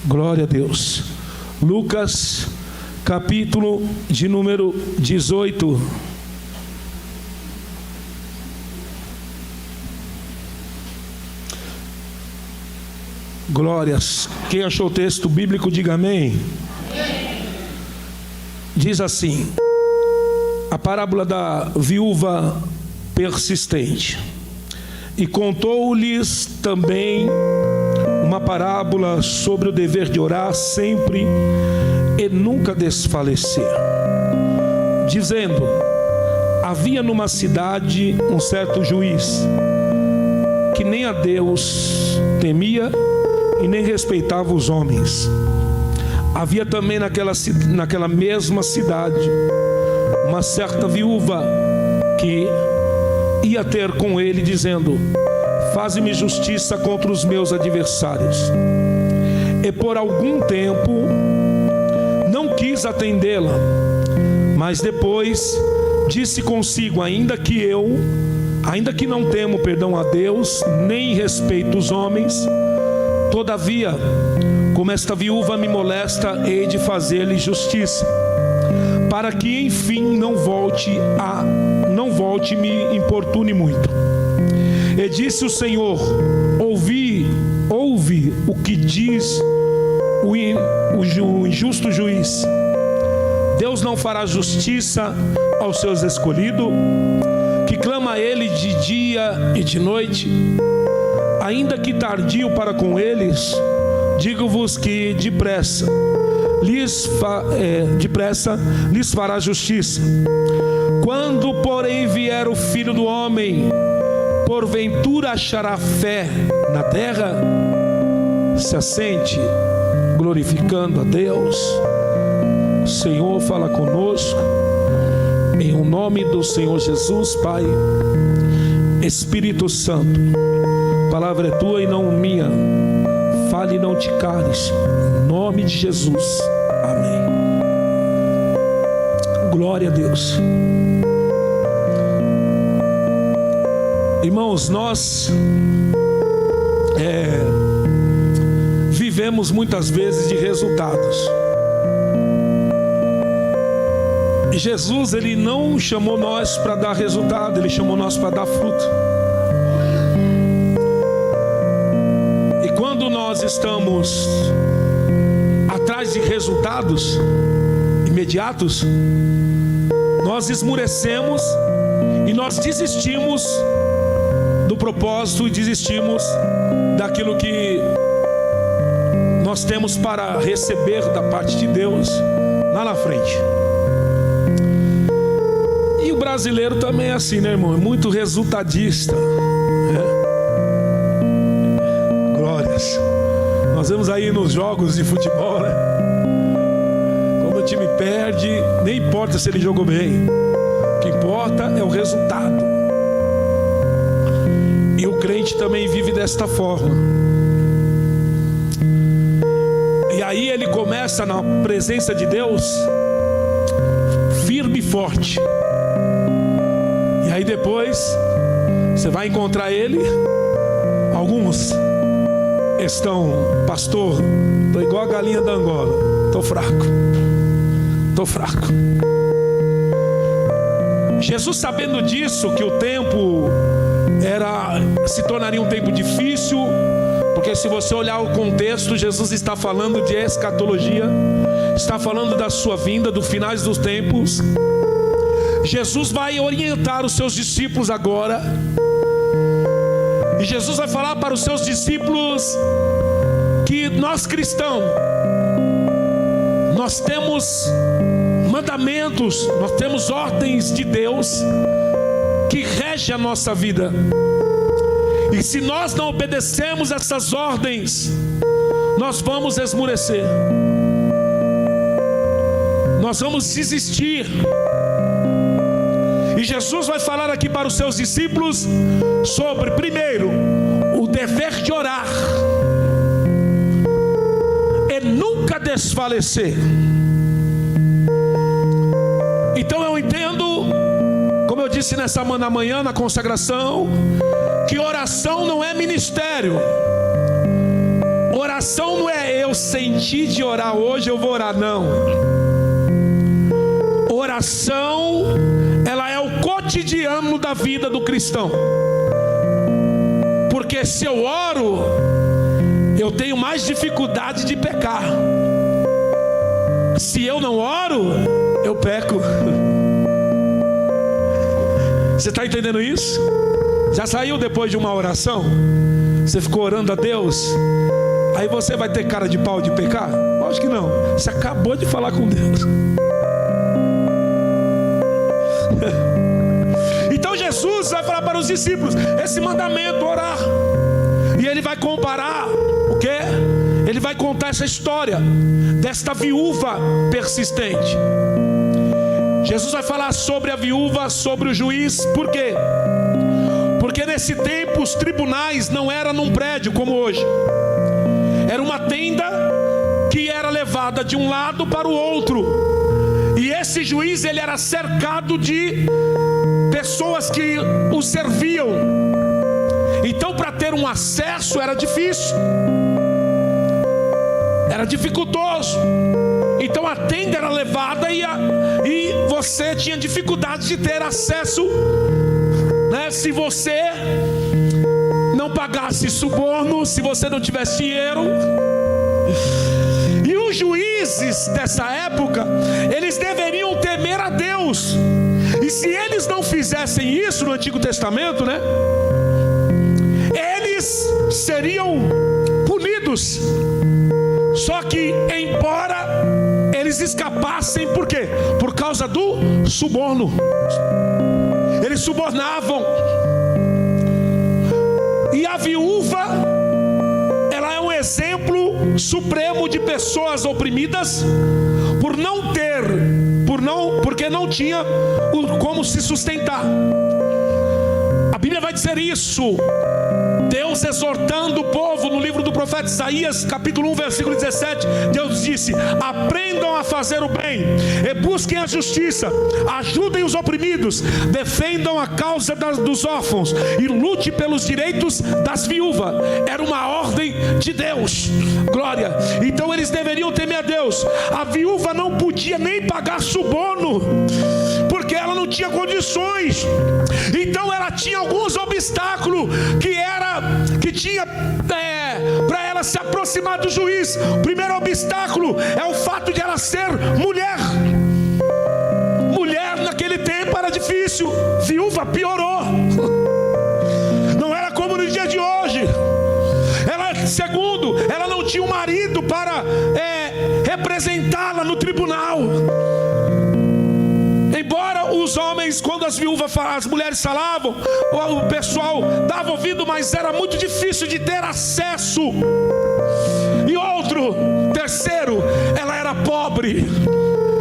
Glória a Deus. Lucas, capítulo de número 18. Glórias. Quem achou o texto bíblico, diga amém. Diz assim: a parábola da viúva persistente. E contou-lhes também uma parábola sobre o dever de orar sempre e nunca desfalecer, dizendo: havia numa cidade um certo juiz, que nem a Deus temia e nem respeitava os homens. Havia também naquela mesma cidade uma certa viúva que ia ter com ele, dizendo: faze-me justiça contra os meus adversários. E por algum tempo não quis atendê-la, mas depois disse consigo: ainda que não temo a Deus, nem respeito os homens, todavia, como esta viúva me molesta, hei de fazer-lhe justiça, para que enfim não volte e me importune muito. E disse o Senhor: ouve o que diz o injusto juiz. Deus não fará justiça aos seus escolhidos, que clama a ele de dia e de noite? Ainda que tardio para com eles, digo-vos que depressa lhes fará justiça. Quando, porém, vier o Filho do Homem, porventura achará fé na terra? Se assente, glorificando a Deus. Senhor, fala conosco, em o nome do Senhor Jesus. Pai, Espírito Santo, a palavra é tua e não minha. Fale e não te cales, em nome de Jesus. Amém. Glória a Deus. Irmãos, nós vivemos muitas vezes de resultados. E Jesus, Ele não chamou nós para dar resultado, Ele chamou nós para dar fruto. E quando nós estamos atrás de resultados imediatos, nós esmurecemos e nós desistimos do propósito e desistimos daquilo que nós temos para receber da parte de Deus lá na frente. E o brasileiro também é assim, né, irmão? É muito resultadista, né? Glórias. Nós vemos aí nos jogos de futebol, né? Quando o time perde, nem importa se ele jogou bem, o que importa é o resultado. E o crente também vive desta forma. E aí ele começa na presença de Deus firme e forte. E aí depois você vai encontrar ele. Alguns estão: pastor, estou igual a galinha da Angola, estou fraco. Jesus, sabendo disso, que o tempo se tornaria um tempo difícil, porque se você olhar o contexto, Jesus está falando de escatologia, está falando da sua vinda, do finais dos tempos. Jesus vai orientar os seus discípulos agora, e Jesus vai falar para os seus discípulos que nós cristãos, nós temos mandamentos, nós temos ordens de Deus que regem a nossa vida. E se nós não obedecemos essas ordens, nós vamos esmurecer, nós vamos desistir. E Jesus vai falar aqui para os seus discípulos sobre, primeiro, o dever de orar e nunca desfalecer. Então eu entendo, como eu disse na manhã, na consagração, que oração não é ministério. Oração não é eu senti de orar hoje, eu vou orar, não. Oração, ela é o cotidiano da vida do cristão. Porque se eu oro, eu tenho mais dificuldade de pecar. Se eu não oro, eu peco. Você está entendendo isso? Já saiu depois de uma oração? Você ficou orando a Deus? Aí você vai ter cara de pau de pecar? Lógico que não. Você acabou de falar com Deus. Então Jesus vai falar para os discípulos esse mandamento, orar. E ele vai comparar o quê? Ele vai contar essa história desta viúva persistente. Jesus vai falar sobre a viúva, sobre o juiz. Por quê? Porque nesse tempo os tribunais não eram num prédio como hoje. Era uma tenda que era levada de um lado para o outro. E esse juiz, ele era cercado de pessoas que o serviam. Então, para ter um acesso era difícil, era dificultoso. Então a tenda era levada e você tinha dificuldade de ter acesso, né? Se você não pagasse suborno, se você não tivesse dinheiro. E os juízes dessa época, eles deveriam temer a Deus. E se eles não fizessem isso no Antigo Testamento, né, eles seriam punidos. Só que, embora eles escapassem, por quê? Por causa do suborno. Eles subornavam. E a viúva, ela é um exemplo supremo de pessoas oprimidas porque não tinha como se sustentar. A Bíblia vai dizer isso. Deus exortando o povo no livro do profeta Isaías, capítulo 1, versículo 17. Deus disse: aprendam a fazer o bem e busquem a justiça, ajudem os oprimidos, defendam a causa dos órfãos e lute pelos direitos das viúvas. Era uma ordem de Deus. Glória. Então eles deveriam temer a Deus. A viúva não podia nem pagar suborno, porque ela não tinha condições. Então ela tinha alguns obstáculos que tinha para ela se aproximar do juiz. O primeiro obstáculo é o fato de ela ser mulher. Mulher naquele tempo era difícil. Viúva piorou. Não era como no dia de hoje. Segundo, ela não tinha um marido para representá-la no tribunal. Embora os homens, quando as mulheres falavam, o pessoal dava ouvido, mas era muito difícil de ter acesso. E terceiro, ela era pobre.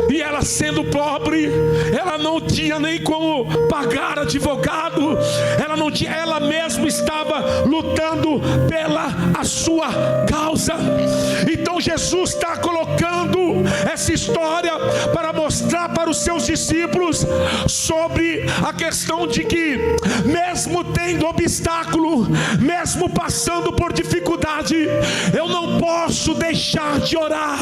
E ela sendo pobre, ela não tinha nem como pagar advogado. Ela mesma estava lutando pela a sua causa. Então Jesus está colocando essa história para mostrar para os seus discípulos sobre a questão de que, mesmo tendo obstáculo, mesmo passando por dificuldade, eu não posso deixar de orar.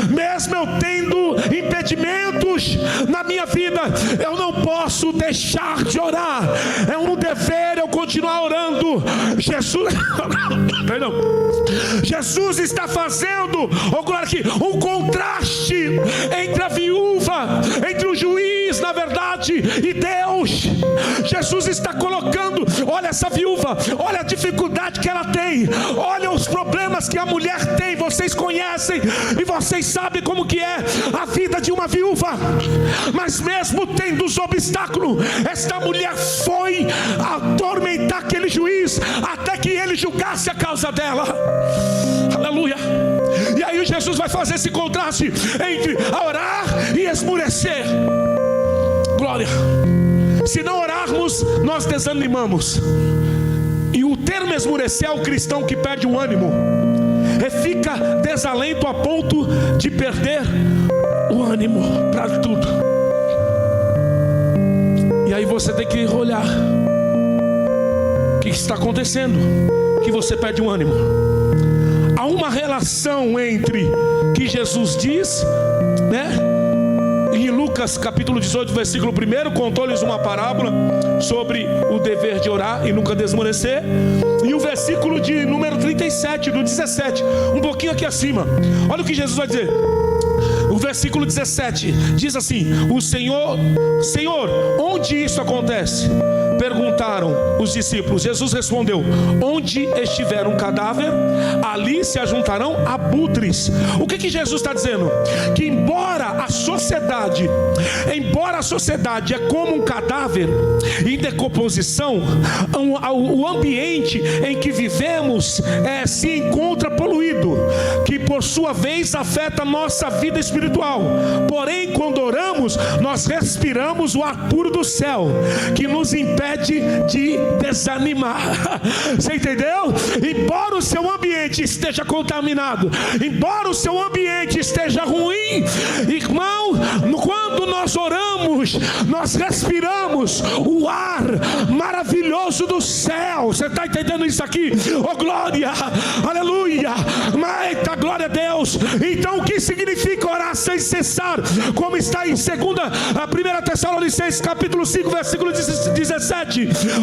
Mesmo eu tendo impedimentos na minha vida, eu não posso deixar de orar. É um dever eu continuar orando. Jesus está fazendo, glória aqui, um contraste entre a viúva, entre o juiz, na verdade, e Deus. Jesus está colocando, olha essa viúva, olha a dificuldade que ela tem, olha os problemas que a mulher tem. Vocês conhecem e vocês sabem como que é a vida de uma viúva. Mas mesmo tendo os obstáculos, esta mulher foi atormentar aquele juiz até que ele julgasse a causa dela. Aleluia. E aí Jesus vai fazer esse contraste entre orar e esmurecer. Glória. Se não orarmos, nós desanimamos. E o termo esmurecer é o cristão que perde o ânimo e fica desalento a ponto de perder o ânimo para tudo. E aí você tem que olhar o que está acontecendo, que você perde o ânimo. Há uma relação entre que Jesus diz, né? Em Lucas capítulo 18, versículo 1, contou-lhes uma parábola sobre o dever de orar e nunca desmorecer. E o versículo de número 37, do 17, um pouquinho aqui acima, olha o que Jesus vai dizer. O versículo 17 diz assim: o Senhor, onde isso acontece? Perguntaram os discípulos. Jesus respondeu: onde estiver um cadáver, ali se ajuntarão abutres. O que Jesus está dizendo? Que embora a sociedade é como um cadáver em decomposição, o ambiente em que vivemos se encontra poluído, que por sua vez afeta a nossa vida espiritual. Porém, quando oramos, nós respiramos o ar puro do céu, que nos impede de desanimar. Você entendeu? Embora o seu ambiente esteja contaminado, embora o seu ambiente esteja ruim, irmão, quando nós oramos, nós respiramos o ar maravilhoso do céu. Você está entendendo isso aqui? Oh glória, aleluia, eita glória a Deus. Então o que significa orar sem cessar? Como está em 1 Tessalonicenses capítulo 5 versículo 17.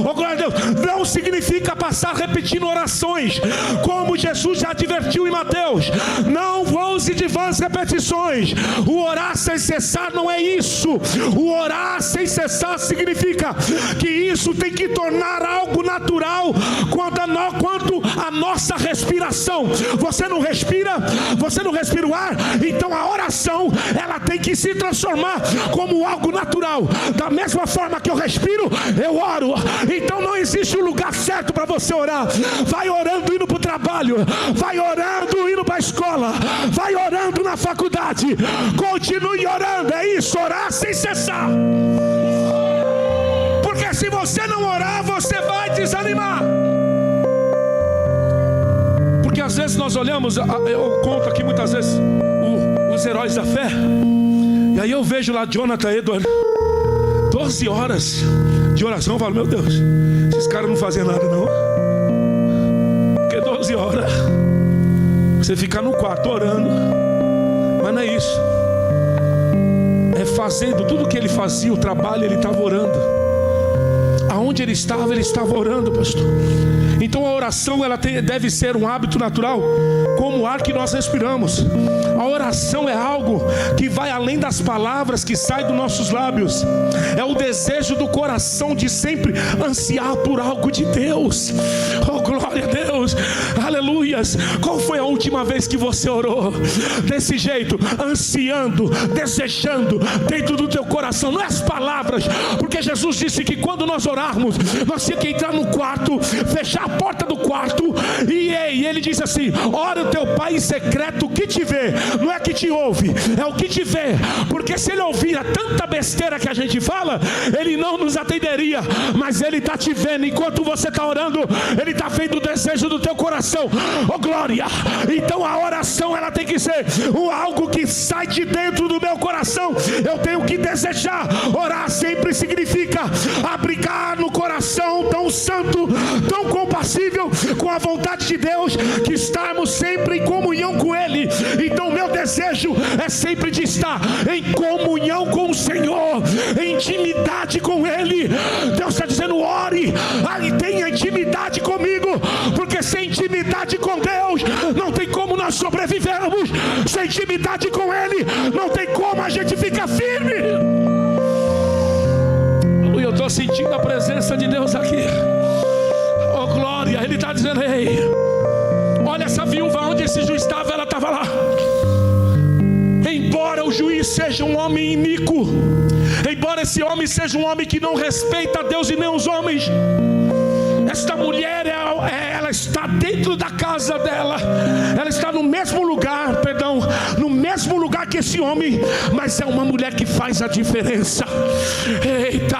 Oh glória a Deus. Não significa passar repetindo orações, como Jesus já advertiu em Mateus. Não use de vãs repetições. O orar sem cessar não é isso. O orar sem cessar significa que isso tem que tornar algo natural quanto a nossa respiração. Você não respira o ar, então a oração ela tem que se transformar como algo natural. Da mesma forma que eu respiro, eu oro. Então não existe um lugar certo para você orar. Vai orando indo para o trabalho, vai orando indo para a escola, vai orando na faculdade. Continue orando, é isso, orar sem cessar. Porque se você não orar, você vai desanimar. Porque às vezes nós olhamos, eu conto aqui muitas vezes os heróis da fé, e aí eu vejo lá Jonathan Edwards, 12 horas de oração. Eu falo, meu Deus, esses caras não fazem nada não. Porque 12 horas você fica no quarto orando. Mas não é isso. É fazendo tudo que ele fazia, o trabalho, ele estava orando. Aonde ele estava orando, pastor. Então a oração deve ser um hábito natural, como o ar que nós respiramos. A oração é algo que vai além das palavras que saem dos nossos lábios. É o desejo do coração de sempre ansiar por algo de Deus. Oh glória a Deus, aleluias. Qual foi a última vez que você orou desse jeito, ansiando, desejando dentro do teu coração? Não é as palavras, porque Jesus disse que quando nós orarmos, nós tínhamos que entrar no quarto, fechar a porta do quarto, e ele disse assim: ora o teu pai em secreto que te vê. Não é que te ouve, é o que te vê. Porque se ele ouvira tanta besteira que a gente fala, ele não nos atenderia. Mas ele está te vendo enquanto você está orando. Ele está vendo o desejo do teu coração. Oh glória. Então a oração ela tem que ser algo que sai de dentro do meu coração. Eu tenho que desejar. Orar sempre significa abrigar no coração tão santo, tão compassível com a vontade de Deus, que estamos sempre em comunhão com Ele. Então meu desejo é sempre de estar em comunhão com o Senhor, em intimidade com Ele. Deus está dizendo: ore, tenha intimidade comigo, porque sem intimidade com Deus não tem como nós sobrevivermos. Sem intimidade com Ele não tem como a gente ficar firme. Eu estou sentindo a presença de Deus aqui. Oh glória. Ele está dizendo: ei, olha essa viúva, onde esse juiz estava, ela estava lá. Embora o juiz seja um homem iníquo, embora esse homem seja um homem que não respeita a Deus e nem os homens, esta mulher, ela está dentro da casa dela, ela está no mesmo lugar, no mesmo lugar que esse homem, mas é uma mulher que faz a diferença. Eita,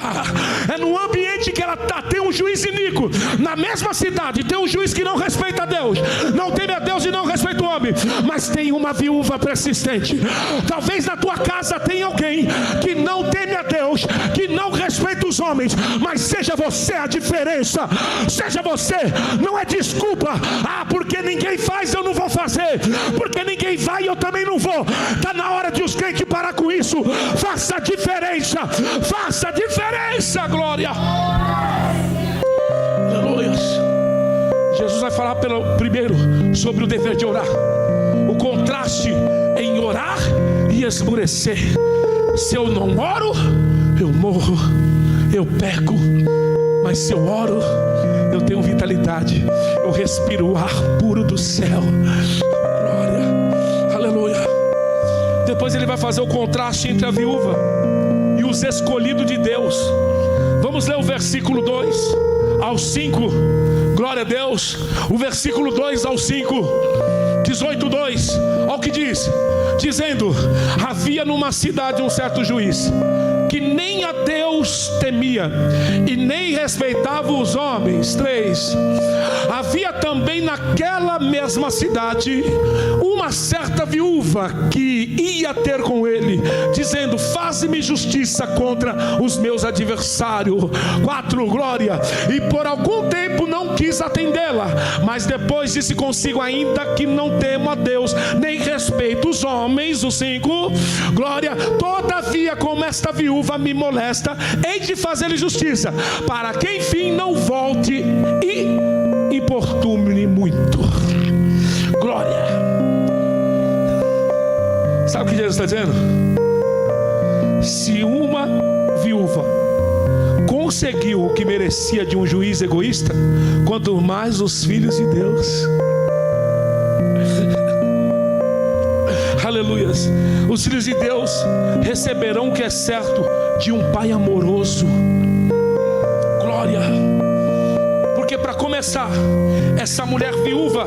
é no ambiente que ela está, tem um um juiz iníquo. Na mesma cidade tem um juiz que não respeita a Deus, não teme a Deus e não respeita o homem, mas tem uma viúva persistente. Talvez na tua casa tenha alguém que não teme a Deus, que não respeita os homens, mas seja você a diferença. Seja você, não é desculpa. Porque ninguém faz, eu não vou fazer. Porque ninguém vai, eu também não vou. Está na hora de os crentes parar com isso. Faça a diferença. Faça a diferença, glória. Aleluia. Jesus vai falar primeiro sobre o dever de orar. O contraste em orar e esmorecer. Se eu não oro, eu morro, eu peco. Mas se eu oro, eu tenho vitalidade, eu respiro o ar puro do céu. Glória, aleluia. Depois ele vai fazer o contraste entre a viúva e os escolhidos de Deus. Vamos ler o versículo 2 ao 5. Glória a Deus. O versículo 2 ao 5, 18:2. Olha o que diz. Dizendo: havia numa cidade um certo juiz, que nem a Deus temia e nem respeitava os homens. 3. Havia também naquela mesma cidade uma certa viúva que ia ter com ele, dizendo: faze-me justiça contra os meus adversários. 4. Glória. E por algum tempo não quis atendê-la, mas depois disse consigo: ainda que não temo a Deus, nem respeito os homens. O 5. Glória. Todavia, como esta viúva me molesta, hei de fazer-lhe justiça, para que enfim não volte e importune muito. Glória. Sabe o que Jesus está dizendo? Se uma viúva conseguiu o que merecia de um juiz egoísta, quanto mais os filhos de Deus. Aleluias. Os filhos de Deus receberão o que é certo de um pai amoroso. Glória. Porque para começar, essa mulher viúva,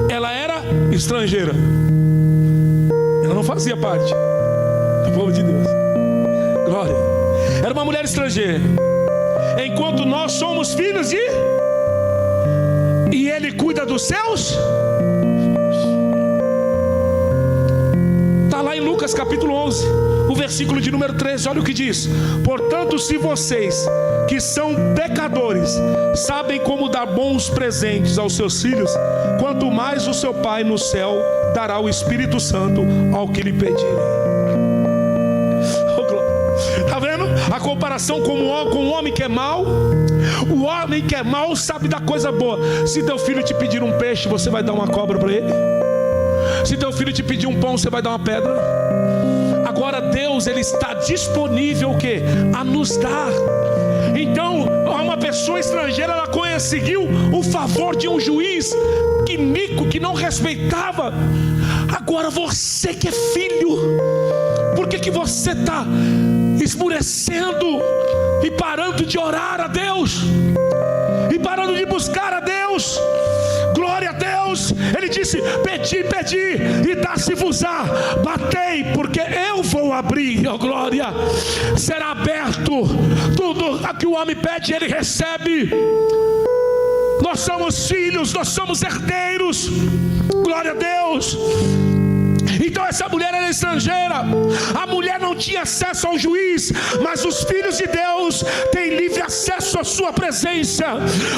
ela era estrangeira, ela não fazia parte do povo de Deus. Glória. Era uma mulher estrangeira, enquanto nós somos filhos de... E ele cuida dos seus... Está lá em Lucas capítulo 11, o versículo de número 13. Olha o que diz: portanto, se vocês que são pecadores sabem como dar bons presentes aos seus filhos, quanto mais o seu Pai no céu dará o Espírito Santo ao que lhe pedirem. Está vendo a comparação com o homem que é mau? O homem que é mau sabe da coisa boa. Se teu filho te pedir um peixe, você vai dar uma cobra para ele? Se teu filho te pedir um pão, você vai dar uma pedra? Agora Deus, ele está disponível o quê? A nos dar. Então, uma pessoa estrangeira, ela conseguiu o favor de um juiz iníquo, que não respeitava. Agora você que é filho, por que você está esmurecendo e parando de orar a Deus? E parando de buscar a Deus? Glória a Deus. Ele disse: pedi, pedi e dá-se-vos-á, batei porque eu vou abrir. Oh, glória. Será aberto. Tudo que o homem pede, ele recebe. Nós somos filhos, nós somos herdeiros. Glória a Deus. Então essa mulher era estrangeira, a mulher não tinha acesso ao juiz, mas os filhos de Deus têm livre acesso à sua presença.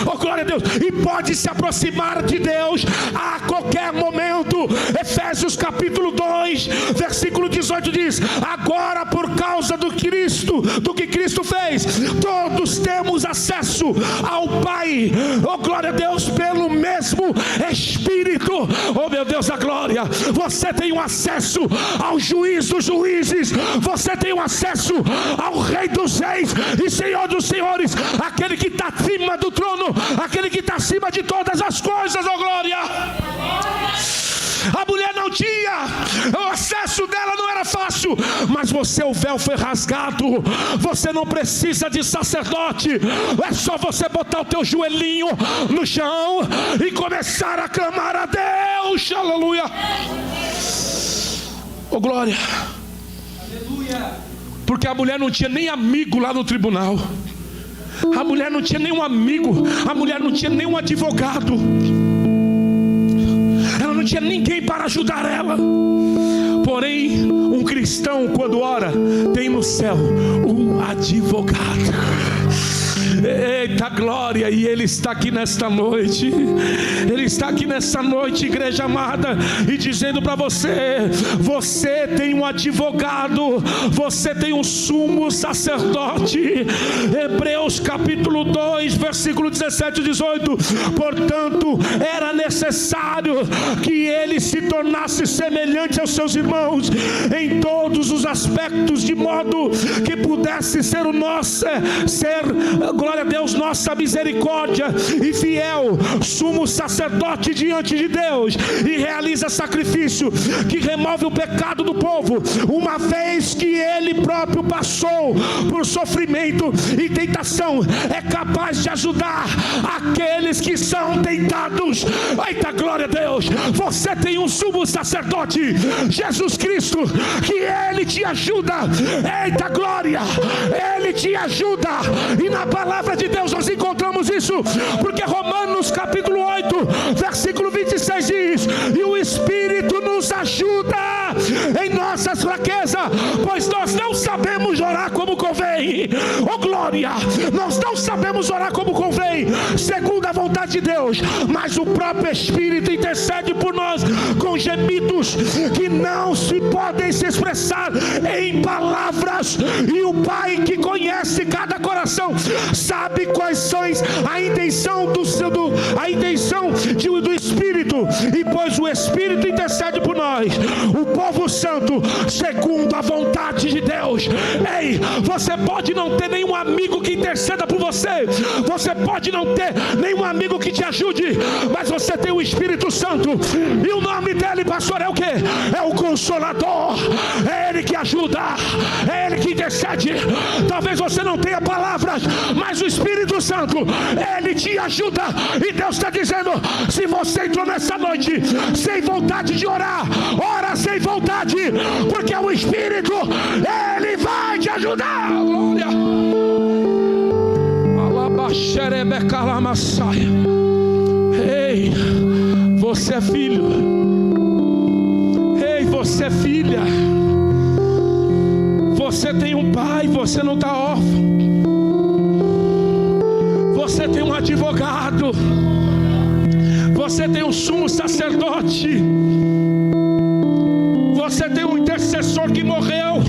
Oh, glória a Deus. E pode se aproximar de Deus a qualquer momento. Efésios capítulo 2, versículo 18 diz: agora por causa do Cristo, do que Cristo fez, todos temos acesso ao Pai. Oh, glória a Deus, pelo mesmo Espírito. Oh, meu Deus da glória. Você tem um acesso ao juiz dos juízes, você tem um acesso ao Rei dos reis e Senhor dos senhores, aquele que está acima do trono, aquele que está acima de todas as coisas. Oh, glória. A mulher não tinha, o acesso dela não era fácil, mas você, o véu foi rasgado, você não precisa de sacerdote, é só você botar o teu joelhinho no chão e começar a clamar a Deus. Aleluia. Oh, glória. Aleluia. Porque a mulher não tinha nem amigo lá no tribunal. A mulher não tinha nenhum amigo, a mulher não tinha nenhum advogado, ela não tinha ninguém para ajudar ela. Porém, um cristão, quando ora, tem no céu um advogado. Eita glória! E Ele está aqui nesta noite. Ele está aqui nessa noite, igreja amada, e dizendo para você: você tem um advogado, você tem um sumo sacerdote. Hebreus capítulo 2, versículo 17 e 18. Portanto, era necessário que ele se tornasse semelhante aos seus irmãos em todos os aspectos, de modo que pudesse ser o nosso, glória a Deus, nossa misericórdia e fiel sumo sacerdote diante de Deus, e realiza sacrifício que remove o pecado do povo, uma vez que ele próprio passou por sofrimento e tentação, é capaz de ajudar aqueles que são tentados. Eita glória a Deus! Você tem um sumo sacerdote, Jesus Cristo, que ele te ajuda. Eita glória! Ele te ajuda. E na palavra de Deus nós encontramos isso, porque Romanos capítulo 8 versículo 26 diz: e o Espírito nos ajuda em nossas fraquezas, pois nós não sabemos orar como convém. Oh glória! Nós não sabemos orar como convém segundo a vontade de Deus, mas o próprio Espírito intercede por nós com gemidos que não se podem se expressar em palavras. E o Pai, que conhece cada coração, sabe quais são a intenção do Espírito, e pois o Espírito intercede por nós, o povo santo, segundo a vontade de Deus. Ei, você pode não ter nenhum amigo que interceda por você, você pode não ter nenhum amigo que te ajude, mas você tem o Espírito Santo, e o nome dele, pastor, é o que? É o Consolador. É ele que ajuda, é ele que intercede. Talvez você não tenha palavras, mas o Espírito Santo, ele te ajuda. E Deus está dizendo: se você entrou nessa noite sem vontade de orar, ora sem vontade, porque o Espírito, ele vai te ajudar. Glória. Ei, você é filho. Ei, você é filha. Você tem um pai, você não está órfão. Você tem um advogado. Você tem um sumo sacerdote. Você tem um intercessor que morreu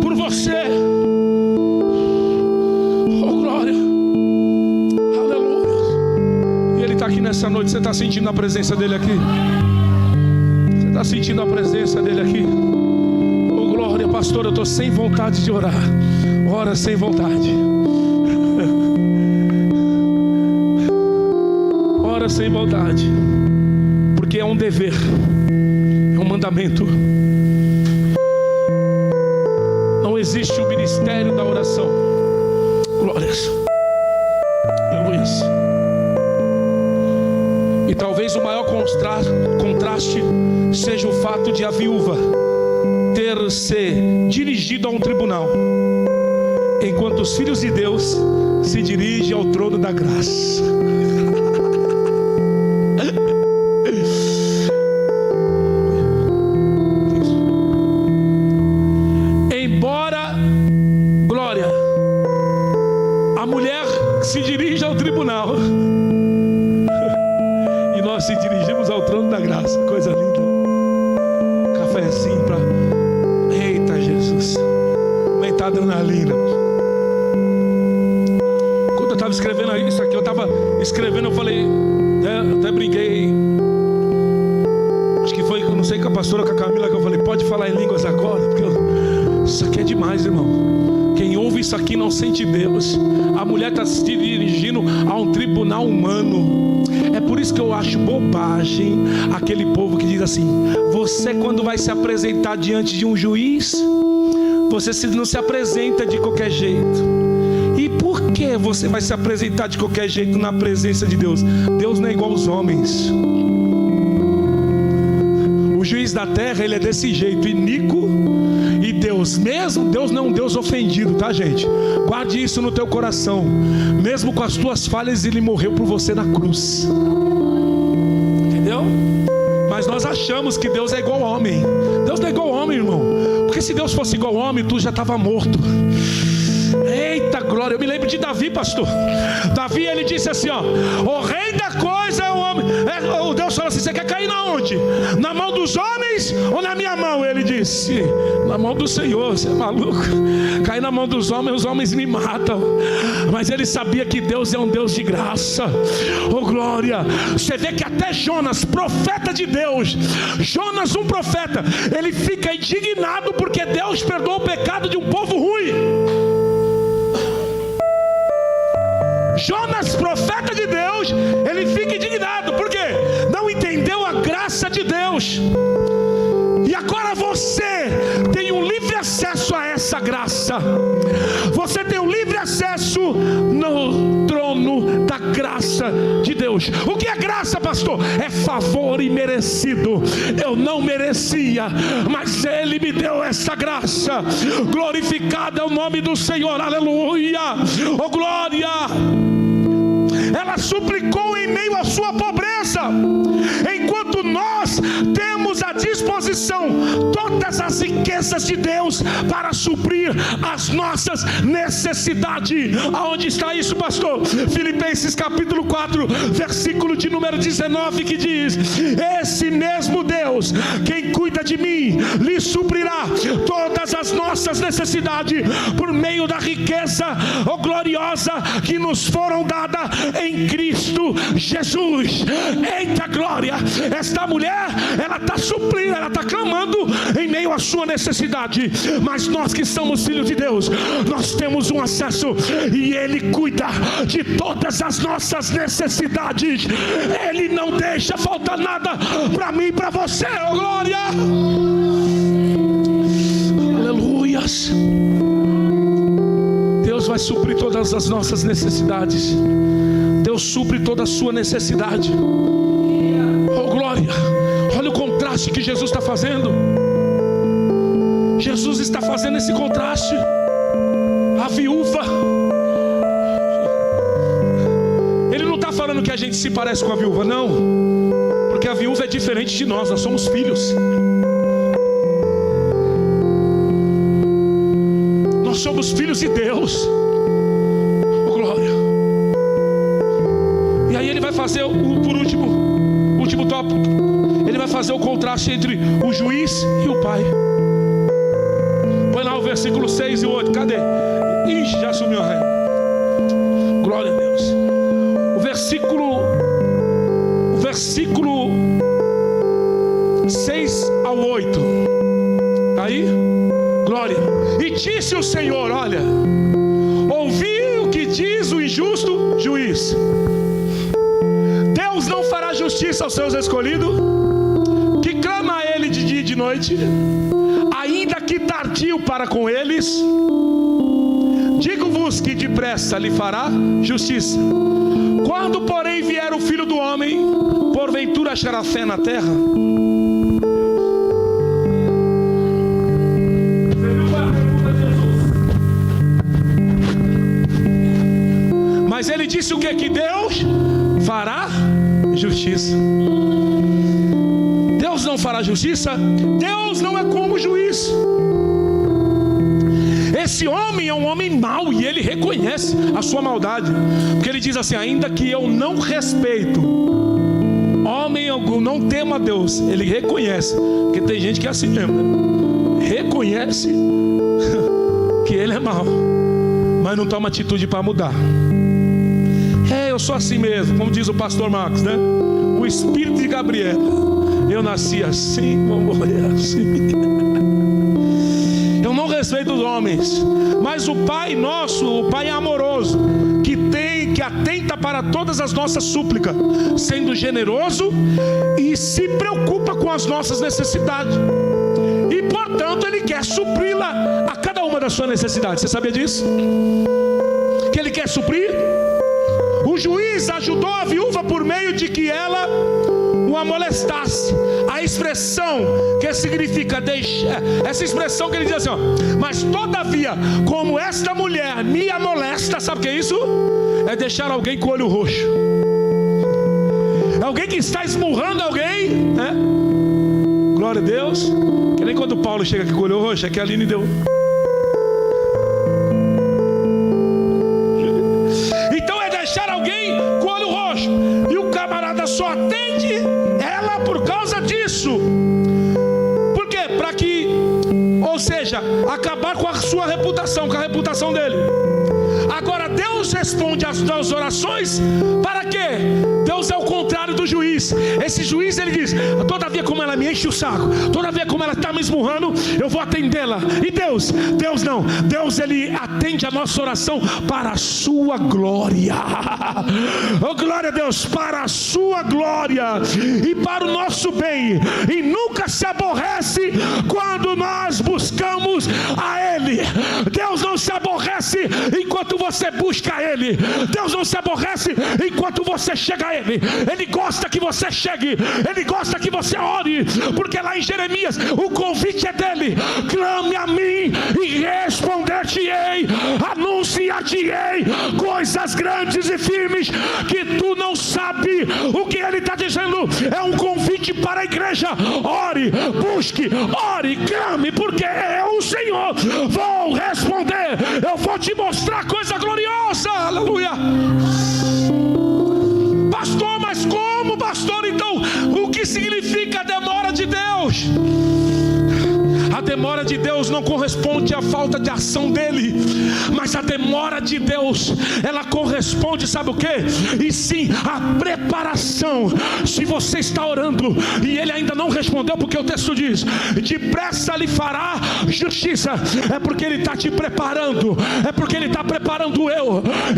por você. Oh glória, aleluia. E Ele está aqui nessa noite. Você está sentindo a presença dele aqui? Você está sentindo a presença dele aqui? Oh glória, pastor, eu estou sem vontade de orar. Ora sem vontade. Ora sem vontade, porque é um dever, é um mandamento. Não existe o ministério da oração. Glórias, aleluia. E talvez o maior contraste seja o fato de a viúva ter se dirigido a um tribunal, enquanto os filhos de Deus se dirigem ao trono da graça. Embora, glória, a mulher se dirige ao tribunal e nós se dirigimos ao trono da graça. Coisa linda. Cafézinho para... Eita Jesus, aumentar a adrenalina. Quando eu estava escrevendo isso aqui, eu falei, eu até brinquei, acho que foi, não sei, com a pastora, com a Camila, que eu falei: pode falar em línguas agora, porque isso aqui é demais, irmão. Quem ouve isso aqui não sente Deus. A mulher está se dirigindo a um tribunal humano. É por isso que eu acho bobagem aquele povo que diz assim: você, quando vai se apresentar diante de um juiz, você não se apresenta de qualquer jeito. E por que você vai se apresentar de qualquer jeito na presença de Deus? Deus não é igual aos homens. O juiz da terra, ele é desse jeito, iníquo. E Deus mesmo, Deus não é um Deus ofendido, tá, gente? Guarde isso no teu coração. Mesmo com as tuas falhas, ele morreu por você na cruz. Entendeu? Mas nós achamos que Deus é igual ao homem. Deus não é igual ao homem, irmão. Porque se Deus fosse igual ao homem, tu já estava morto. Eita glória, eu me lembro de Davi, pastor. Davi, ele disse assim, ó: o rei da coisa é o homem. O Deus falou assim: você quer cair na onde? Na mão dos homens ou na minha mão? Ele disse: na mão do Senhor. Você é maluco? Cair na mão dos homens, os homens me matam. Mas ele sabia que Deus é um Deus de graça. Oh glória. Você vê que até Jonas, profeta de Deus, Jonas, um profeta, ele fica indignado porque Deus perdoou o pecado de um povo ruim. Jonas, profeta de Deus, ele fica indignado, porque não entendeu a graça de Deus. E agora você tem um livre acesso a essa graça. Você tem um livre acesso no trono da graça de Deus. O que é graça, pastor? É favor imerecido. Eu não merecia, mas Ele me deu essa graça. Glorificado é o nome do Senhor, aleluia. Oh glória. Ela suplicou em meio à sua pobreza, enquanto nós temos à disposição todas as riquezas de Deus para suprir as nossas necessidades. Aonde está isso, pastor? Filipenses capítulo 4, versículo de número 19, que diz: esse mesmo Deus, quem cuida de mim, lhe suprirá todas as nossas necessidades por meio da riqueza gloriosa que nos foram dadas em Cristo Jesus. Eita glória. Esta mulher, ela está suprindo, ela está clamando em meio à sua necessidade. Mas nós que somos filhos de Deus, nós temos um acesso, e Ele cuida de todas as nossas necessidades. Ele não deixa faltar nada para mim e para você. Oh glória. Aleluias. Deus vai suprir todas as nossas necessidades. Deus supre toda a sua necessidade. Oh glória. Olha o contraste que Jesus está fazendo. Jesus está fazendo esse contraste. A viúva, Ele não está falando que a gente se parece com a viúva, não. Porque a viúva é diferente de nós, nós somos filhos. Nós somos filhos de Deus. Oh glória. E aí ele vai fazer por último tópico. Ele vai fazer o contraste entre o juiz e o pai. Põe lá o versículo 6 e 8. Cadê? Ixi, já sumiu a ré. Glória a Deus. O versículo 6 ao 8. Tá aí? Glória. E disse o Senhor: olha, ouvi o que diz o injusto juiz. Deus não fará justiça aos seus escolhidos, que clama a Ele de dia e de noite, ainda que tardio para com eles. Digo-vos que depressa lhe fará justiça. Quando, porém, vier o Filho do Homem, porventura achará fé na terra? Mas ele disse o que? Que Deus fará justiça. Deus não fará justiça. Deus não é como juiz. Esse homem é um homem mau, e ele reconhece a sua maldade, porque ele diz assim: ainda que eu não respeito homem algum, não tema a Deus. Ele reconhece, porque tem gente que é assim mesmo, né? Reconhece que ele é mau, mas não toma atitude para mudar. Eu sou assim mesmo, como diz o pastor Marcos, né? O espírito de Gabriela: eu nasci assim, vou morrer assim. Eu não respeito os homens, mas o Pai nosso, o Pai amoroso, que atenta para todas as nossas súplicas, sendo generoso e se preocupa com as nossas necessidades, e portanto Ele quer supri-la a cada uma das suas necessidades. Você sabia disso? Que Ele quer suprir. O juiz ajudou a viúva por meio de que ela o amolestasse. A expressão que significa deixar, essa expressão que ele diz assim, ó, mas todavia, como esta mulher me amolesta, sabe o que é isso? É deixar alguém com o olho roxo. Alguém que está esmurrando alguém, né? Glória a Deus. Que nem quando Paulo chega aqui com o olho roxo, é que a Aline deu. Então é deixar alguém com o olho roxo. E o camarada só atende ela por causa disso. Por quê? Para que, ou seja, acabar com a sua reputação, com a reputação dele. Agora Deus responde às orações para quê? Deus é o contrário do juiz. Esse juiz, ele diz, todavia como ela me enche o saco, todavia como ela está me esmurrando, eu vou atendê-la. E Deus não. Deus, ele atende a nossa oração para a sua glória. Oh, glória a Deus, para a sua glória e para o nosso bem. E nunca se aborrece quando nós buscamos a Ele. Deus não se aborrece enquanto você busca Ele. Deus não se aborrece enquanto você chega a Ele. Ele gosta que você chegue. Ele gosta que você ore. Porque lá em Jeremias, o convite é dele: clame a mim e responder-te-ei, anunciar-te-ei coisas grandes e firmes que tu não sabe. O que ele está dizendo é um convite para a igreja: ore, busque, ore, clame, porque eu, o Senhor, vou responder. Eu vou te mostrar coisa gloriosa. Aleluia. Pastor, mas como, pastor? Então, o que significa a demora de Deus? A demora de Deus não corresponde à falta de ação dele, mas a demora de Deus, ela corresponde, sabe o que? E sim, a preparação. Se você está orando e ele ainda não respondeu, porque o texto diz: depressa lhe fará justiça, é porque ele está te preparando, é porque ele está preparando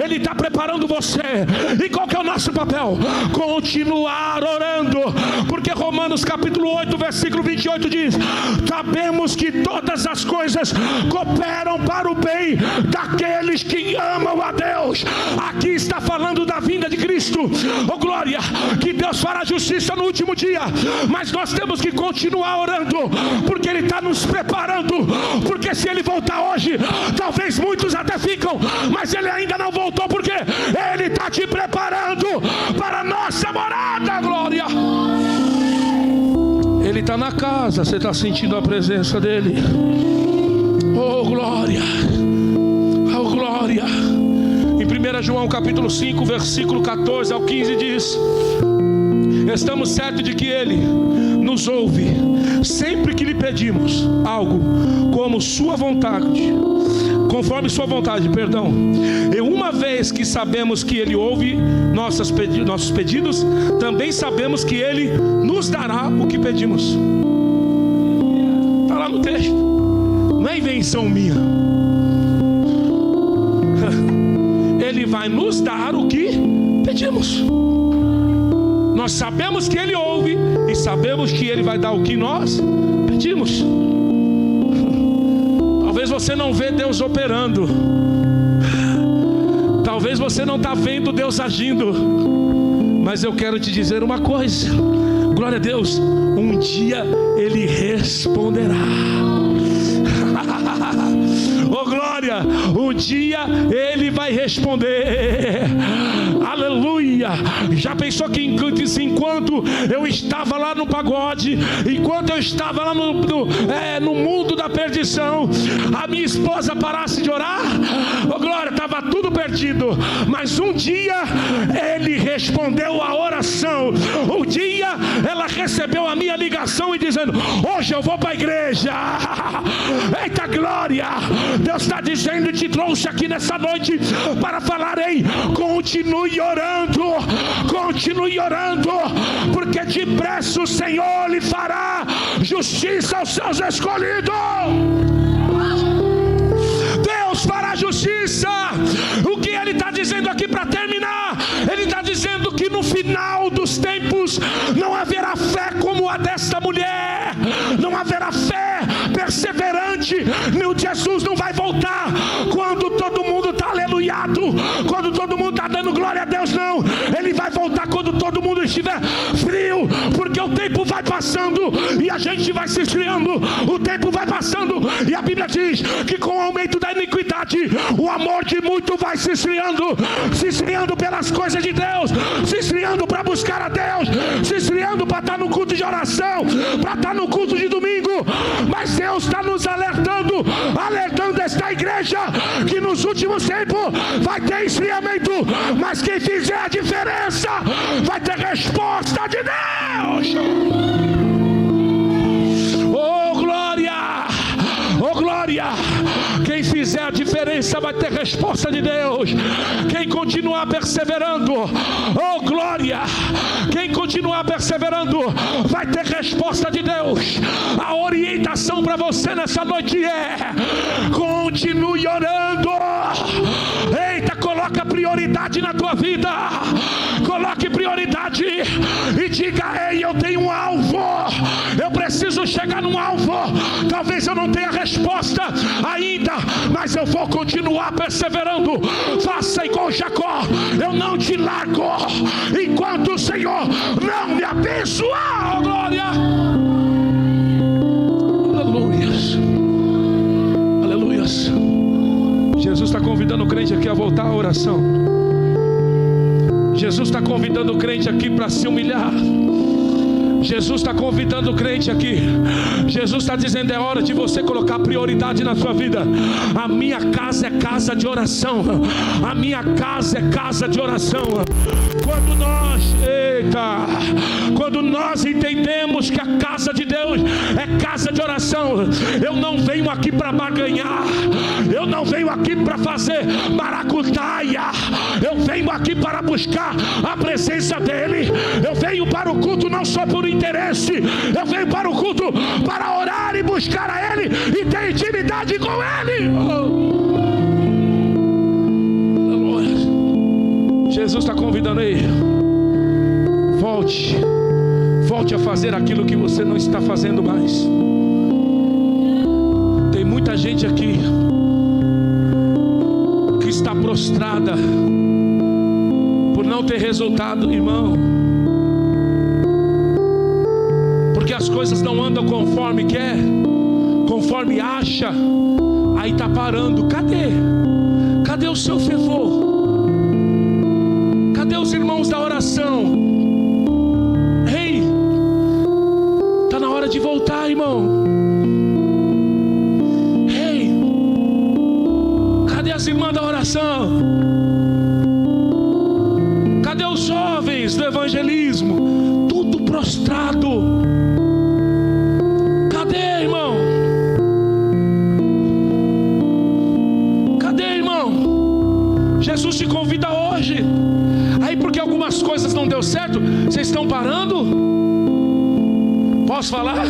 ele está preparando você. E qual que é o nosso papel? Continuar orando, porque Romanos capítulo 8 versículo 28 diz: sabemos que todas as coisas cooperam para o bem daqueles que amam a Deus. Aqui está falando da vinda de Cristo. Oh glória, que Deus fará justiça no último dia, mas nós temos que continuar orando, porque ele está nos preparando. Porque se ele voltar hoje, talvez muitos até ficam, mas ele ainda não voltou, porque ele está te preparando para a nossa morada. Glória. Ele está na casa, você está sentindo a presença dele. Oh glória, oh glória. Em 1 João capítulo 5 versículo 14 ao 15 diz: estamos certos de que ele nos ouve sempre que lhe pedimos algo como sua vontade, conforme sua vontade, perdão. E uma vez que sabemos que ele ouve nossos pedidos, também sabemos que ele nos dará o que pedimos. Está lá no texto, não é invenção minha. Ele vai nos dar o que pedimos. Nós sabemos que ele ouve e sabemos que ele vai dar o que nós pedimos. Talvez você não vê Deus operando, talvez você não está vendo Deus agindo, mas eu quero te dizer uma coisa, glória a Deus, um dia ele responderá. Oh glória, um dia ele vai responder. Aleluia. Já pensou que enquanto eu estava lá no pagode, enquanto eu estava lá no mundo da perdição, a minha esposa parasse de orar? Oh glória, estava tudo perdido, mas um dia ele respondeu a oração. Um dia ela recebeu a minha ligação e dizendo: hoje eu vou para a igreja. Eita glória, Deus está dizendo e te trouxe aqui nessa noite para falar: ei, continue orando, porque depressa o Senhor lhe fará justiça aos seus escolhidos. Deus fará justiça. O que ele está dizendo aqui para terminar? Ele está dizendo que no final dos tempos não haverá fé como a desta mulher, não haverá fé perseverante. Jesus não vai voltar quando todo mundo está aleluiado, quando todo mundo está dando glória a Deus, não. Ele vai voltar quando todo mundo estiver frio, porque o tempo vai passando e a gente vai se esfriando. O tempo vai passando e a Bíblia diz que com o aumento da iniquidade, o amor de muito vai se esfriando pelas coisas de Deus, se esfriando para buscar a Deus, se esfriando para estar no culto de oração, para estar no culto de domingo. Mas Deus está nos alertando esta igreja, que nos últimos tempos vai ter esfriamento, mas quem fizer a diferença vai ter resposta de Deus. Oh glória, oh glória. Quem fizer a diferença vai ter resposta de Deus. Quem continuar perseverando, oh glória, quem continuar perseverando vai ter resposta de Deus. A orientação para você nessa noite é: continue orando. Eita, coloca prioridade na tua vida, coloque prioridade e diga: ei, eu tenho um alvo, eu preciso chegar num alvo. Talvez eu não tenha resposta ainda, mas eu vou continuar perseverando. Faça igual Jacó: eu não te largo enquanto o Senhor não me abençoar. Oh, glória, aleluias, aleluias. Jesus está convidando o crente aqui a voltar à oração. Jesus está convidando o crente aqui para se humilhar. Jesus está convidando o crente aqui. Jesus está dizendo: é hora de você colocar prioridade na sua vida. A minha casa é casa de oração. A minha casa é casa de oração. Quando nós entendemos que a casa de Deus é casa de oração, eu não venho aqui para barganhar, eu não venho aqui para fazer maracutaia, eu venho aqui para buscar a presença dEle. Eu venho para o culto não só por interesse, eu venho para o culto para orar e buscar a Ele e ter intimidade com Ele. Jesus está convidando aí: volte a fazer aquilo que você não está fazendo mais. Tem muita gente aqui que está prostrada por não ter resultado, irmão, porque as coisas não andam conforme quer, conforme acha. Aí está parando. Cadê o seu fervor? Cadê os irmãos da oração? Ei, está na hora de voltar, irmão. Ei, cadê as irmãs da oração? Cadê os jovens do evangelismo? Tudo prostrado. Cadê, irmão? Cadê, irmão? Jesus te convida hoje. Aí porque algumas coisas não deu certo, vocês estão parando? Posso falar?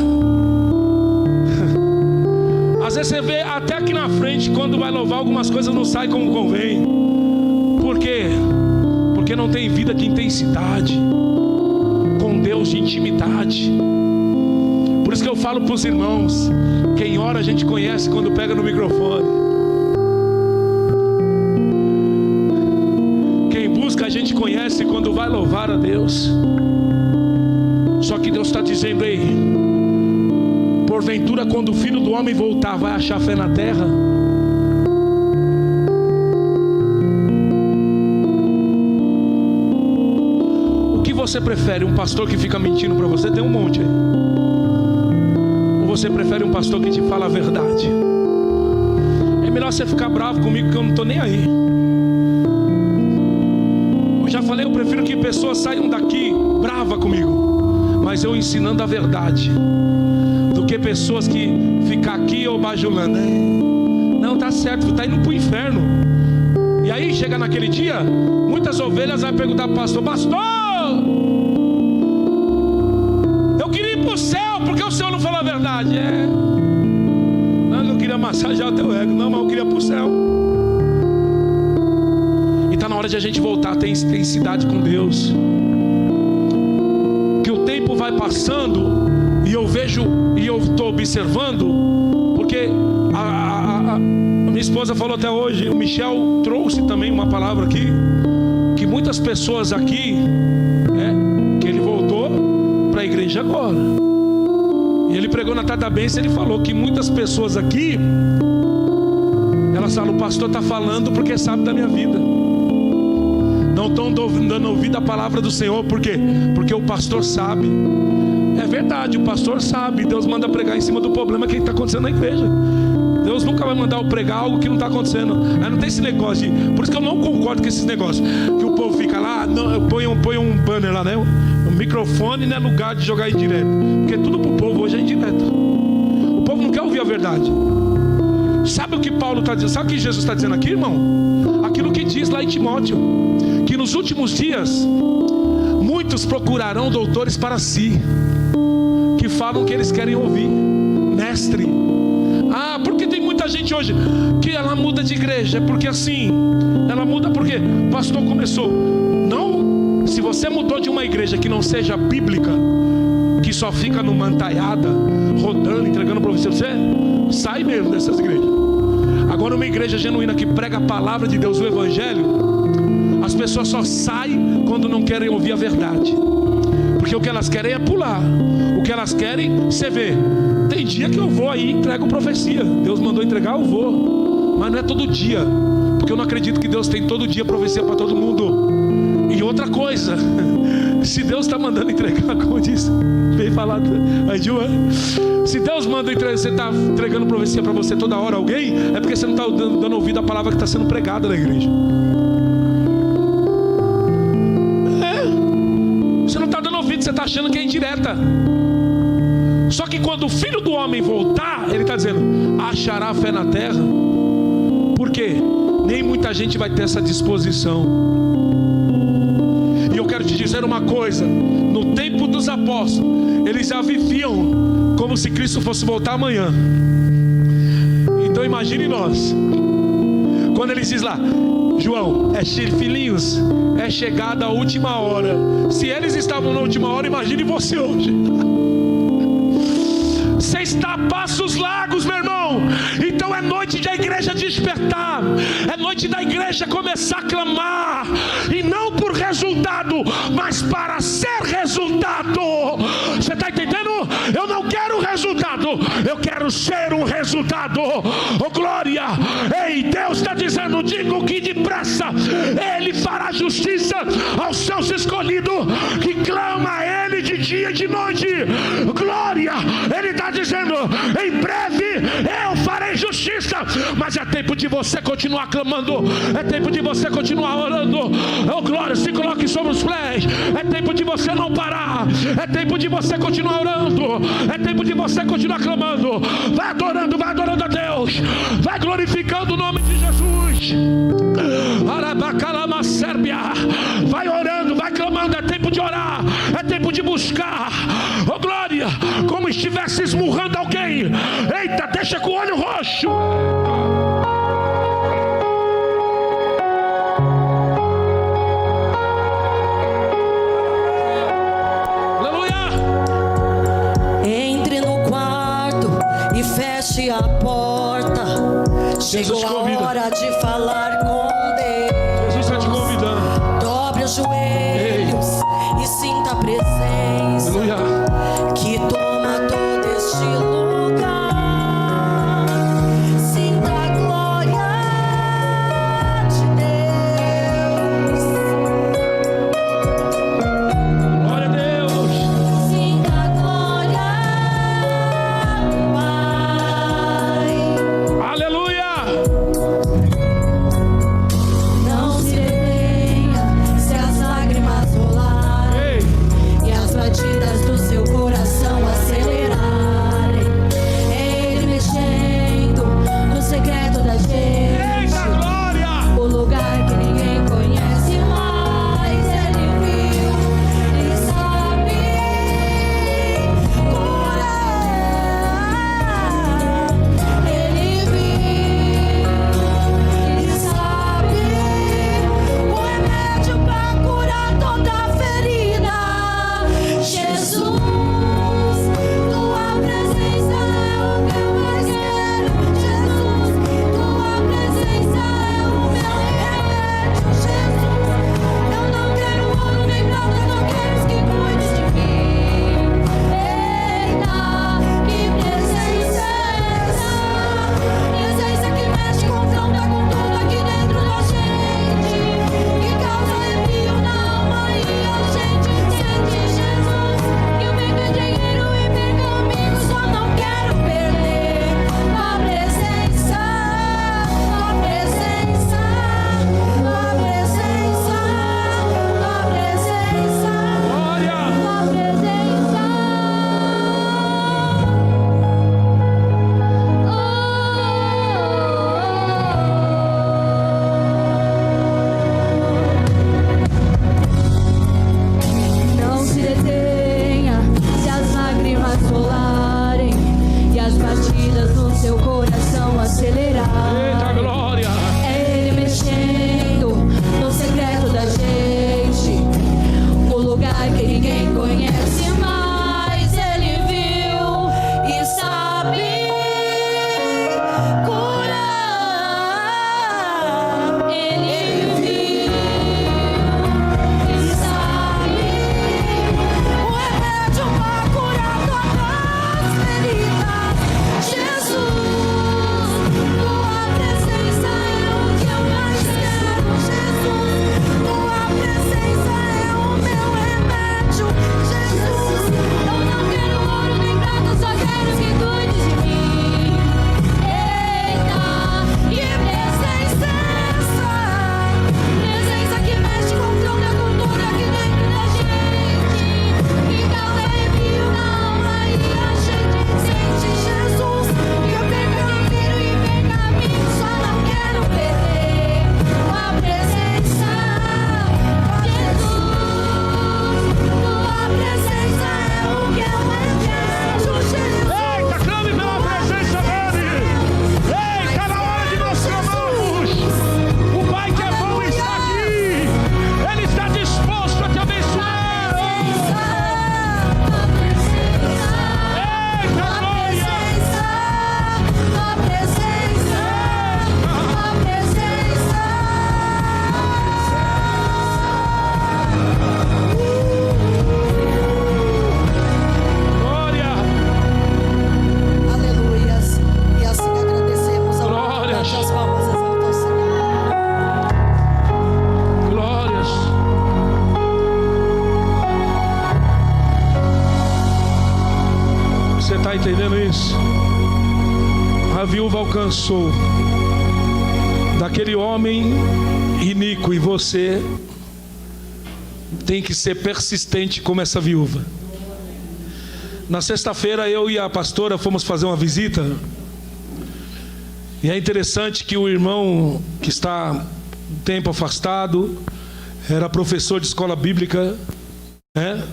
Às vezes você vê até aqui na frente, quando vai louvar, algumas coisas não saem como convém. Por quê? Porque não tem vida de intensidade com Deus, de intimidade. Por isso que eu falo para os irmãos: quem ora a gente conhece quando pega no microfone. A gente conhece quando vai louvar a Deus. Só que Deus está dizendo: ei, porventura quando o Filho do Homem voltar, vai achar fé na terra? O que você prefere? Um pastor que fica mentindo para você? Tem um monte aí. Ou você prefere um pastor que te fala a verdade? É melhor você ficar bravo comigo, que eu não estou nem aí. Já falei, eu prefiro que pessoas saiam daqui brava comigo, mas eu ensinando a verdade, do que pessoas que ficam aqui ou bajulando. Não, tá certo, tá indo pro inferno. E aí chega naquele dia, muitas ovelhas vão perguntar pro pastor: pastor, eu queria ir pro céu, porque o senhor não falou a verdade. Não, eu não queria massagear o teu ego, não, mas eu queria ir pro céu. Está na hora de a gente voltar a ter intensidade com Deus. Que o tempo vai passando e eu vejo, e eu estou observando, porque a minha esposa falou até hoje, o Michel trouxe também uma palavra aqui, que muitas pessoas aqui, que ele para a igreja agora. E ele pregou na tarde da bênção, ele falou que muitas pessoas aqui, elas falam, o pastor está falando porque sabe da minha vida. Não estão dando ouvido à palavra do Senhor, por quê? Porque o pastor sabe. É verdade, o pastor sabe. Deus manda pregar em cima do problema que está acontecendo na igreja. Deus nunca vai mandar eu pregar algo que não está acontecendo. Aí não tem esse negócio de... Por isso que eu não concordo com esses negócios que o povo fica lá, põe um banner lá, né? O microfone não é lugar de jogar indireto, porque tudo para o povo hoje é indireto. O povo não quer ouvir a verdade. Sabe o que Paulo está dizendo? Sabe o que Jesus está dizendo aqui, irmão? Aquilo que diz lá em Timóteo, que nos últimos dias muitos procurarão doutores para si, que falam que eles querem ouvir. Mestre, porque tem muita gente hoje que ela muda de igreja, é porque assim, ela muda porque o pastor começou. Não, se você mudou de uma igreja que não seja bíblica, que só fica no mantaiada, rodando, entregando para você, sai mesmo dessas igrejas. Agora uma igreja genuína que prega a palavra de Deus, o evangelho, as pessoas só saem quando não querem ouvir a verdade, porque o que elas querem é pular. O que elas querem, você vê, tem dia que eu vou aí e entrego profecia. Deus mandou entregar, eu vou, mas não é todo dia, porque eu não acredito que Deus tem todo dia profecia para todo mundo. E outra coisa, se Deus está mandando entregar, como disse, veio falar a Dilma, se Deus manda entregar, você está entregando profecia para você toda hora alguém, é porque você não está dando ouvido à palavra que está sendo pregada na igreja. Você não está dando ouvido, você está achando que é indireta. Só que quando o Filho do Homem voltar, ele está dizendo, achará fé na terra. Por quê? Nem muita gente vai ter essa disposição. E eu quero te dizer uma coisa, no tempo dos apóstolos, eles já viviam como se Cristo fosse voltar amanhã. Então imagine nós, quando ele diz lá, João, filhinhos, é chegada a última hora. Se eles estavam na última hora, imagine você hoje. Você está a passos largos, meu irmão. Então é noite da igreja despertar, é noite da igreja começar a clamar, e não por resultado, mas para ser resultado. Você está entendendo? Eu não quero resultado, eu quero ser um resultado. Oh glória! Ei, Deus está dizendo, digo que depressa Ele fará justiça aos seus escolhidos, que clama a Ele de dia e de noite. Glória! Ele está dizendo, em breve eu farei justiça. Mas é tempo de você continuar clamando, é tempo de você continuar orando. Oh glória, se coloque sobre os pés. É tempo de você não parar, é tempo de você continuar orando, é tempo de você continuar clamando. Vai adorando a Deus, vai glorificando o nome de Jesus. Vai orando, vai clamando. É tempo de orar, é tempo de buscar. Oh glória, como estivesse esmurrando alguém. Eita, deixa com o olho roxo. Feche a porta, chegou a hora de falar com Deus. Jesus está te convidando. Dobre os joelhos e sinta a presença. Aleluia. Que toma todo este lugar. Sinta a glória de Deus. Glória a Deus. Sinta a glória do Pai. Aleluia. coisas no seu coração acelerar. Eita glória! É Ele mexendo no secreto da gente, o lugar que ninguém conhece, mas Ele viu e sabe curar. Ele viu e sabe o remédio para curar todas as feridas. Jesus, tua presença é o que eu mais quero. Jesus, tua presença é o meu remédio. Jesus, eu não quero ouro nem prata, só quero que cuide de mim. Eita, que presença é essa? Presença que mexe com toda a cultura aqui dentro da gente, que causa arrepio na alma e a gente sente. Jesus, que eu perca o viro e perca a mim, só não quero perder tua presença. Jesus, tua presença é o que eu mais quero. Jesus, Eita, clame pela presença dele! Eita, na hora de nós clamarmos, o Pai que é bom está aqui! Ele está disposto a te abençoar! Eita, glória! tua presença, tua presença. Glória! Aleluias. E assim agradecemos ao Glórias. das palmas exalta ao Senhor. Glórias! Você está entendendo isso? A viúva alcançou daquele homem iníquo, e você tem que ser persistente como essa viúva. Na sexta-feira eu e a pastora fomos fazer uma visita, e é interessante que o irmão que está um tempo afastado, era professor de escola bíblica, né?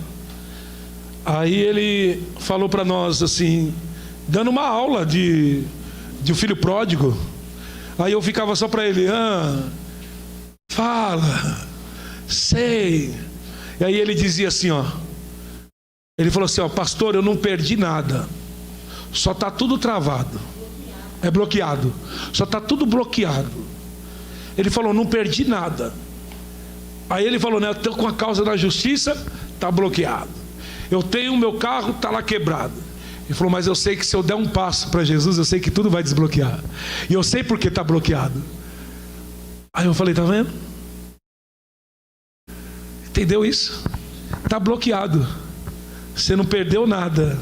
Aí ele falou para nós assim, dando uma aula de um filho pródigo. Aí eu ficava só para ele, fala, sei. E aí ele dizia assim, ele falou assim, pastor, eu não perdi nada, só está tudo travado, é bloqueado, só está tudo bloqueado. Ele falou, não perdi nada. Aí ele falou, né, eu estou com a causa da justiça, está bloqueado. Eu tenho o meu carro, está lá quebrado. Ele falou, mas eu sei que se eu der um passo para Jesus, eu sei que tudo vai desbloquear. E eu sei por que está bloqueado. Aí eu falei, tá vendo? Entendeu isso? Está bloqueado. Você não perdeu nada.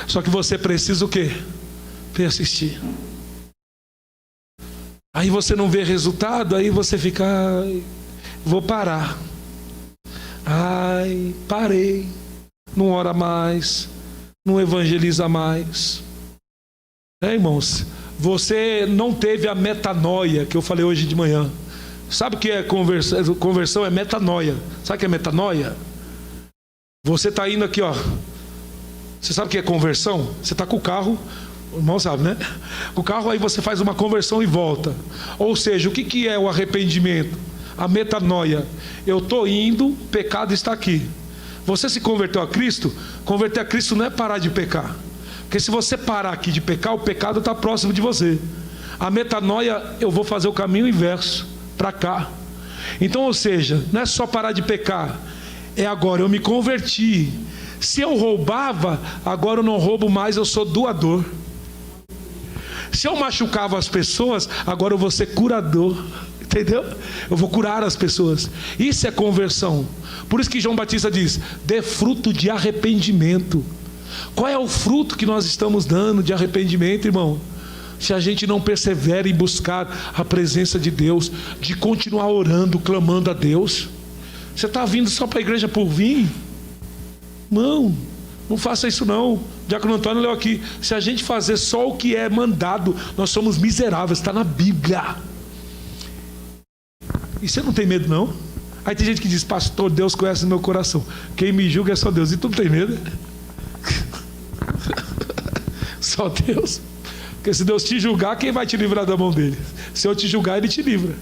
Só que você precisa o quê? Persistir. Aí você não vê resultado, aí você fica, vou parar. Ai, parei. Não ora mais, não evangeliza mais. Irmãos, você não teve a metanoia que eu falei hoje de manhã. Sabe o que é conversão? Conversão é metanoia. Sabe o que é metanoia? Você está indo aqui, Você sabe o que é conversão? Você está com o carro, o irmão sabe, né? O carro, aí você faz uma conversão e volta. Ou seja, o que é o arrependimento? A metanoia. Eu estou indo, o pecado está aqui. Você se converteu a Cristo? Converter a Cristo não é parar de pecar. Porque se você parar aqui de pecar, o pecado está próximo de você. A metanoia, eu vou fazer o caminho inverso, para cá. Então, ou seja, não é só parar de pecar. É agora, eu me converti. Se eu roubava, agora eu não roubo mais, eu sou doador. Se eu machucava as pessoas, agora eu vou ser curador. Entendeu? Eu vou curar as pessoas. Isso é conversão. Por isso que João Batista diz, dê fruto de arrependimento. Qual é o fruto que nós estamos dando de arrependimento, irmão? Se a gente não persevera em buscar a presença de Deus, de continuar orando, clamando a Deus. Você está vindo só para a igreja por vir? Não faça isso não. O Diácono Antônio leu aqui, se a gente fazer só o que é mandado, nós somos miseráveis, está na Bíblia. E você não tem medo não? Aí tem gente que diz, pastor, Deus conhece o meu coração, quem me julga é só Deus. E tu não tem medo? Só Deus. Porque se Deus te julgar, quem vai te livrar da mão dele? Se eu te julgar, ele te livra.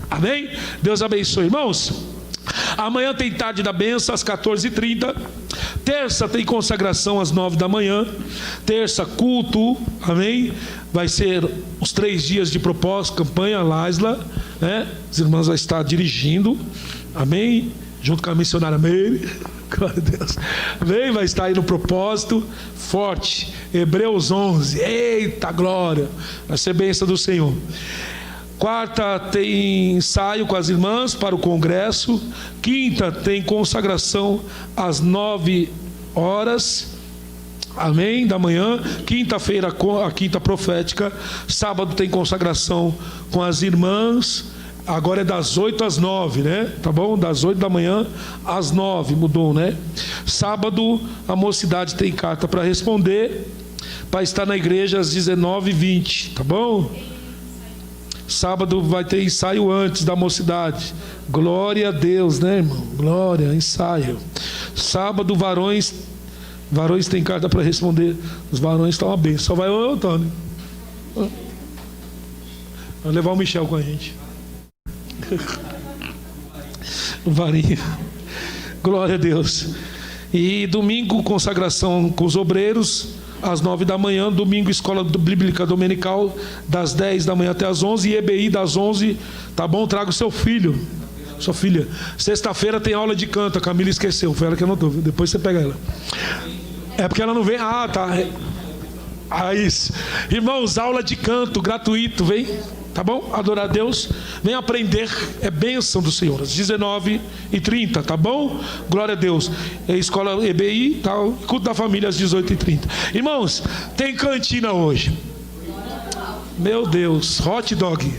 Amém? Deus abençoe, irmãos. Amanhã tem tarde da bênção às 14h30. Terça tem consagração às 9 da manhã. Terça, culto. Amém? Vai ser os 3 dias de propósito, campanha Laisla, né? Os irmãos vão estar dirigindo. Amém? Junto com a missionária Meire. Glória a Deus. Amém? Vai estar aí no propósito forte. Hebreus 11. Eita glória. Vai ser bênção do Senhor. Quarta tem ensaio com as irmãs para o congresso. Quinta tem consagração às 9 horas. Amém? Da manhã. Quinta-feira a quinta profética. Sábado tem consagração com as irmãs. Agora é das 8 às 9, né? Tá bom? Das 8 da manhã às 9, mudou, né? Sábado a mocidade tem carta para responder, para estar na igreja às 19h20, tá bom? Sábado vai ter ensaio antes da mocidade. Glória a Deus, né, irmão? Glória, ensaio. Sábado, varões têm carta para responder. Os varões estão uma bênção. Só vai o Antônio. Vai levar o Michel com a gente. Varinha. Glória a Deus. E domingo, consagração com os obreiros às 9 da manhã. Domingo, escola bíblica dominical das 10 da manhã até as 11. E EBI das 11, tá bom? Traga o seu filho, sua filha. Sexta-feira tem aula de canto. A Camila esqueceu, foi ela que anotou. Depois você pega ela. É porque ela não vem. Ah, tá. Ah, isso. Irmãos, aula de canto gratuito, vem. Tá bom? Adorar a Deus. Vem aprender. É bênção do Senhor. Às 19h30, tá bom? Glória a Deus. É escola EBI, tal. Culto da família às 18h30. Irmãos, tem cantina hoje. Meu Deus, hot dog.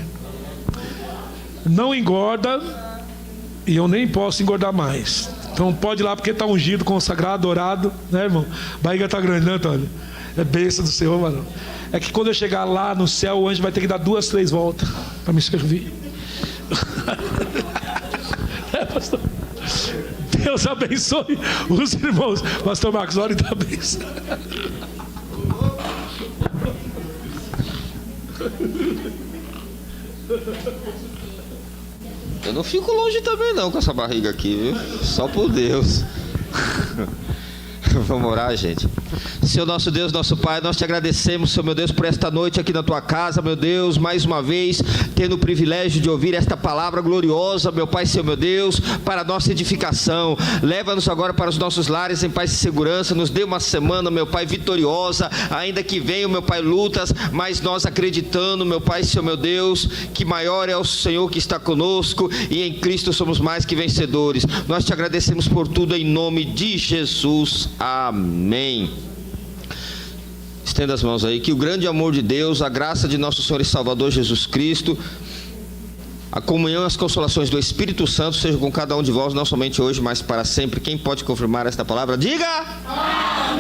Não engorda. E eu nem posso engordar mais. Então pode ir lá porque está ungido, consagrado, adorado, né, irmão? Barriga está grande, né, Antônio? É bênção do Senhor, mano. É que quando eu chegar lá no céu, o anjo vai ter que dar 2, 3 voltas para me servir. É, pastor. Deus abençoe os irmãos. Pastor Marcos, ore da bênção. Eu não fico longe também não com essa barriga aqui, viu? Só por Deus. Vamos orar, gente. Senhor nosso Deus, nosso Pai, nós te agradecemos, Senhor meu Deus, por esta noite aqui na tua casa, meu Deus, mais uma vez, tendo o privilégio de ouvir esta palavra gloriosa, meu Pai, Senhor meu Deus, para a nossa edificação. Leva-nos agora para os nossos lares em paz e segurança, nos dê uma semana, meu Pai, vitoriosa, ainda que venham, meu Pai, lutas, mas nós acreditando, meu Pai, Senhor meu Deus, que maior é o Senhor que está conosco e em Cristo somos mais que vencedores. Nós te agradecemos por tudo em nome de Jesus. Amém. Estenda as mãos aí. Que o grande amor de Deus, a graça de nosso Senhor e Salvador Jesus Cristo, a comunhão e as consolações do Espírito Santo sejam com cada um de vós, não somente hoje, mas para sempre. Quem pode confirmar esta palavra? Diga! Amém.